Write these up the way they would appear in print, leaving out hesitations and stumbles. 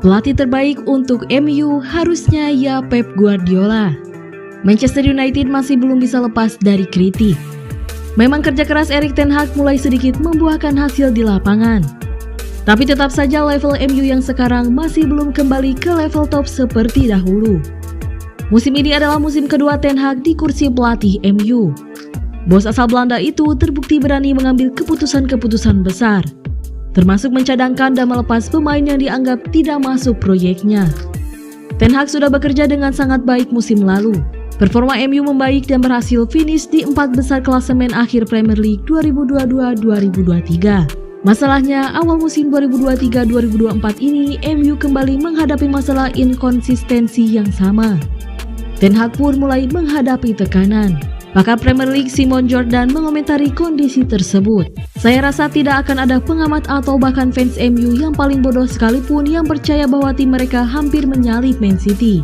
Pelatih terbaik untuk MU harusnya ya Pep Guardiola. Manchester United masih belum bisa lepas dari kritik. Memang kerja keras Erik ten Hag mulai sedikit membuahkan hasil di lapangan. Tapi tetap saja level MU yang sekarang masih belum kembali ke level top seperti dahulu. Musim ini adalah musim kedua ten Hag di kursi pelatih MU. Bos asal Belanda itu terbukti berani mengambil keputusan-keputusan besar, termasuk mencadangkan dan melepas pemain yang dianggap tidak masuk proyeknya. Ten Hag sudah bekerja dengan sangat baik musim lalu. Performa MU membaik dan berhasil finish di 4 besar klasemen akhir Premier League 2022-2023. Masalahnya, awal musim 2023-2024 ini MU kembali menghadapi masalah inkonsistensi yang sama. Ten Hag pun mulai menghadapi tekanan. Pakar Premier League Simon Jordan mengomentari kondisi tersebut. Saya rasa tidak akan ada pengamat atau bahkan fans MU yang paling bodoh sekalipun yang percaya bahwa tim mereka hampir menyalip Man City.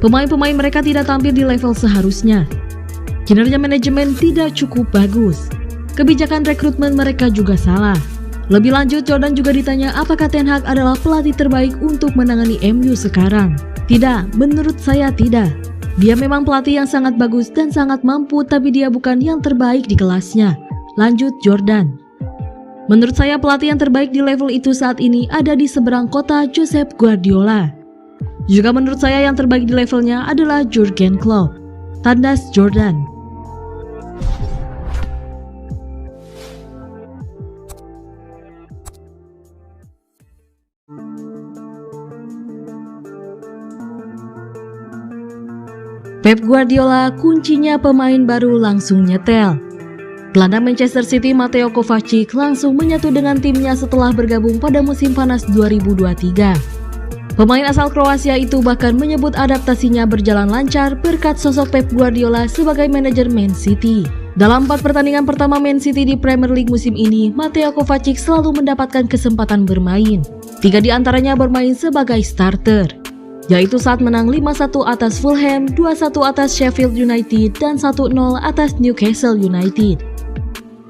Pemain-pemain mereka tidak tampil di level seharusnya. Kinerja manajemen tidak cukup bagus. Kebijakan rekrutmen mereka juga salah. Lebih lanjut, Jordan juga ditanya apakah Ten Hag adalah pelatih terbaik untuk menangani MU sekarang. Tidak, menurut saya tidak. Dia memang pelatih yang sangat bagus dan sangat mampu, tapi dia bukan yang terbaik di kelasnya. Lanjut Jordan. Menurut saya pelatih yang terbaik di level itu saat ini ada di seberang kota, Josep Guardiola. Juga menurut saya yang terbaik di levelnya adalah Jurgen Klopp. Tandas Jordan. Pep Guardiola kuncinya pemain baru langsung nyetel. Gelandang Manchester City Mateo Kovacic langsung menyatu dengan timnya setelah bergabung pada musim panas 2023. Pemain asal Kroasia itu bahkan menyebut adaptasinya berjalan lancar berkat sosok Pep Guardiola sebagai manajer Man City. Dalam 4 pertandingan pertama Man City di Premier League musim ini, Mateo Kovacic selalu mendapatkan kesempatan bermain. 3 di antaranya bermain sebagai starter, yaitu saat menang 5-1 atas Fulham, 2-1 atas Sheffield United, dan 1-0 atas Newcastle United.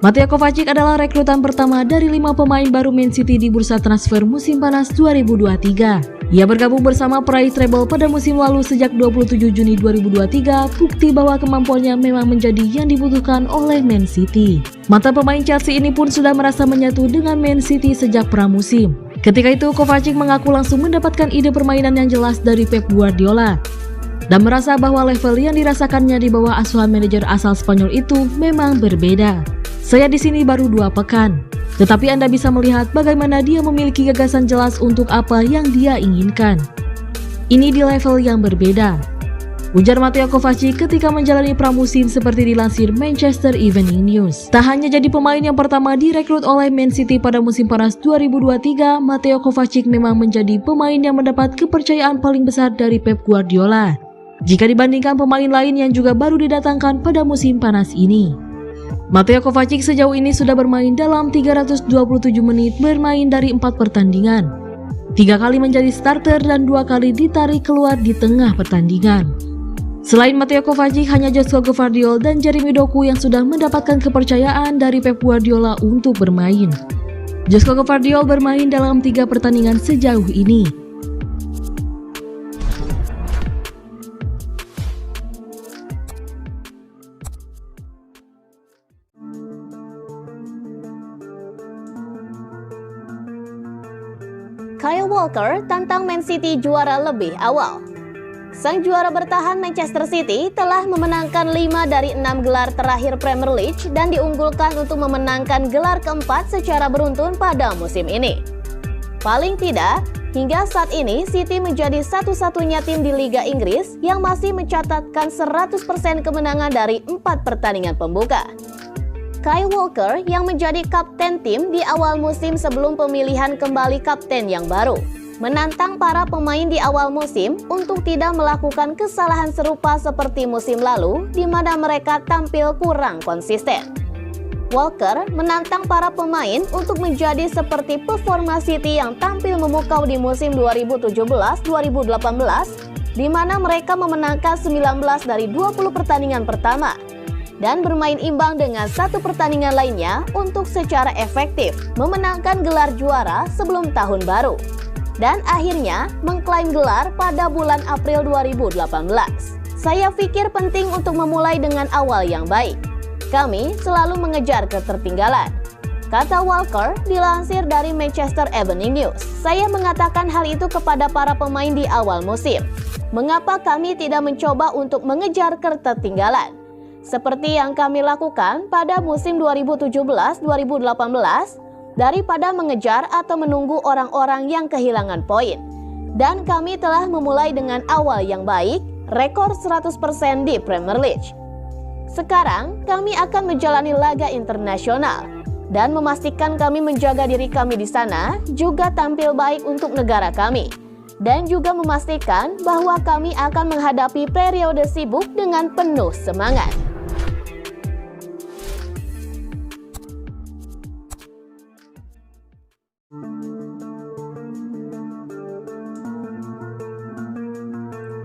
Mateo Kovacic adalah rekrutan pertama dari 5 pemain baru Man City di bursa transfer musim panas 2023. Ia bergabung bersama peraih treble pada musim lalu sejak 27 Juni 2023, bukti bahwa kemampuannya memang menjadi yang dibutuhkan oleh Man City. Mantan pemain Chelsea ini pun sudah merasa menyatu dengan Man City sejak pramusim. Ketika itu, Kovacic mengaku langsung mendapatkan ide permainan yang jelas dari Pep Guardiola dan merasa bahwa level yang dirasakannya di bawah asuhan manajer asal Spanyol itu memang berbeda. Saya di sini baru 2 pekan, tetapi Anda bisa melihat bagaimana dia memiliki gagasan jelas untuk apa yang dia inginkan. Ini di level yang berbeda, ujar Mateo Kovacic ketika menjalani pramusim seperti dilansir Manchester Evening News. Tak hanya jadi pemain yang pertama direkrut oleh Man City pada musim panas 2023, Mateo Kovacic memang menjadi pemain yang mendapat kepercayaan paling besar dari Pep Guardiola jika dibandingkan pemain lain yang juga baru didatangkan pada musim panas ini. Mateo Kovacic sejauh ini sudah bermain dalam 327 menit bermain dari 4 pertandingan. 3 kali menjadi starter dan 2 kali ditarik keluar di tengah pertandingan. Selain Mateo Kovacic, hanya Josko Gvardiol dan Jeremy Doku yang sudah mendapatkan kepercayaan dari Pep Guardiola untuk bermain. Josko Gvardiol bermain dalam 3 pertandingan sejauh ini. Kyle Walker tantang Man City juara lebih awal. Sang juara bertahan Manchester City telah memenangkan 5 dari 6 gelar terakhir Premier League dan diunggulkan untuk memenangkan gelar keempat secara beruntun pada musim ini. Paling tidak, hingga saat ini City menjadi satu-satunya tim di Liga Inggris yang masih mencatatkan 100% kemenangan dari 4 pertandingan pembuka. Kyle Walker yang menjadi kapten tim di awal musim sebelum pemilihan kembali kapten yang baru, menantang para pemain di awal musim untuk tidak melakukan kesalahan serupa seperti musim lalu di mana mereka tampil kurang konsisten. Walker menantang para pemain untuk menjadi seperti performa City yang tampil memukau di musim 2017-2018 di mana mereka memenangkan 19 dari 20 pertandingan pertama dan bermain imbang dengan 1 pertandingan lainnya untuk secara efektif memenangkan gelar juara sebelum tahun baru. dan akhirnya mengklaim gelar pada bulan April 2018. Saya pikir penting untuk memulai dengan awal yang baik. Kami selalu mengejar ketertinggalan, kata Walker dilansir dari Manchester Evening News. Saya mengatakan hal itu kepada para pemain di awal musim. Mengapa kami tidak mencoba untuk mengejar ketertinggalan? Seperti yang kami lakukan pada musim 2017-2018, daripada mengejar atau menunggu orang-orang yang kehilangan poin. Dan kami telah memulai dengan awal yang baik, rekor 100% di Premier League. Sekarang kami akan menjalani laga internasional dan memastikan kami menjaga diri kami di sana juga tampil baik untuk negara kami, dan juga memastikan bahwa kami akan menghadapi periode sibuk dengan penuh semangat.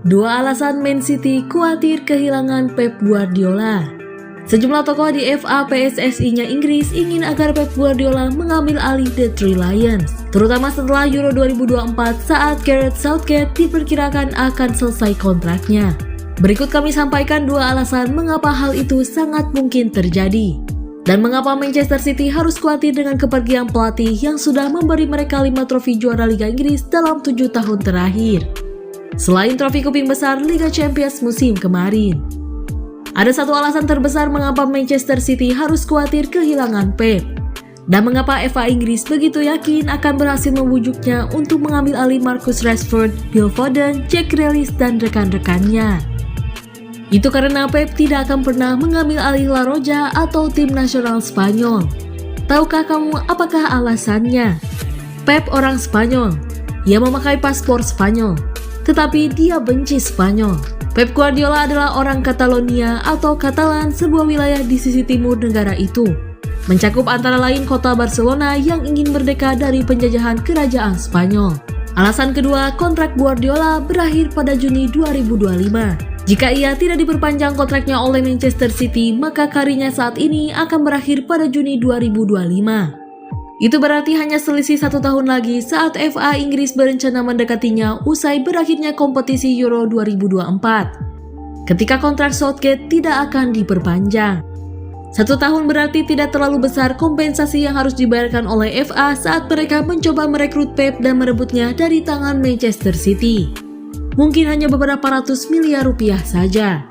Dua alasan Man City khawatir kehilangan Pep Guardiola. Sejumlah tokoh di FA PSSI-nya Inggris ingin agar Pep Guardiola mengambil alih The Three Lions, terutama setelah Euro 2024 saat Gareth Southgate diperkirakan akan selesai kontraknya. Berikut kami sampaikan dua alasan mengapa hal itu sangat mungkin terjadi, dan mengapa Manchester City harus khawatir dengan kepergian pelatih yang sudah memberi mereka 5 trofi juara Liga Inggris dalam 7 tahun terakhir, selain trofi kuping besar Liga Champions musim kemarin. Ada satu alasan terbesar mengapa Manchester City harus khawatir kehilangan Pep, dan mengapa FA Inggris begitu yakin akan berhasil membujuknya untuk mengambil alih Marcus Rashford, Phil Foden, Jack Grealish, dan rekan-rekannya. Itu karena Pep tidak akan pernah mengambil alih La Roja atau tim nasional Spanyol. Tahukah kamu apakah alasannya? Pep orang Spanyol, ia memakai paspor Spanyol, tetapi dia benci Spanyol. Pep Guardiola adalah orang Catalonia atau Catalan, sebuah wilayah di sisi timur negara itu, mencakup antara lain kota Barcelona yang ingin merdeka dari penjajahan kerajaan Spanyol. Alasan kedua, kontrak Guardiola berakhir pada Juni 2025. Jika ia tidak diperpanjang kontraknya oleh Manchester City, maka karirnya saat ini akan berakhir pada Juni 2025. Itu berarti hanya selisih 1 tahun lagi saat FA Inggris berencana mendekatinya usai berakhirnya kompetisi Euro 2024. Ketika kontrak Southgate tidak akan diperpanjang. 1 tahun berarti tidak terlalu besar kompensasi yang harus dibayarkan oleh FA saat mereka mencoba merekrut Pep dan merebutnya dari tangan Manchester City. Mungkin hanya beberapa ratus miliar rupiah saja.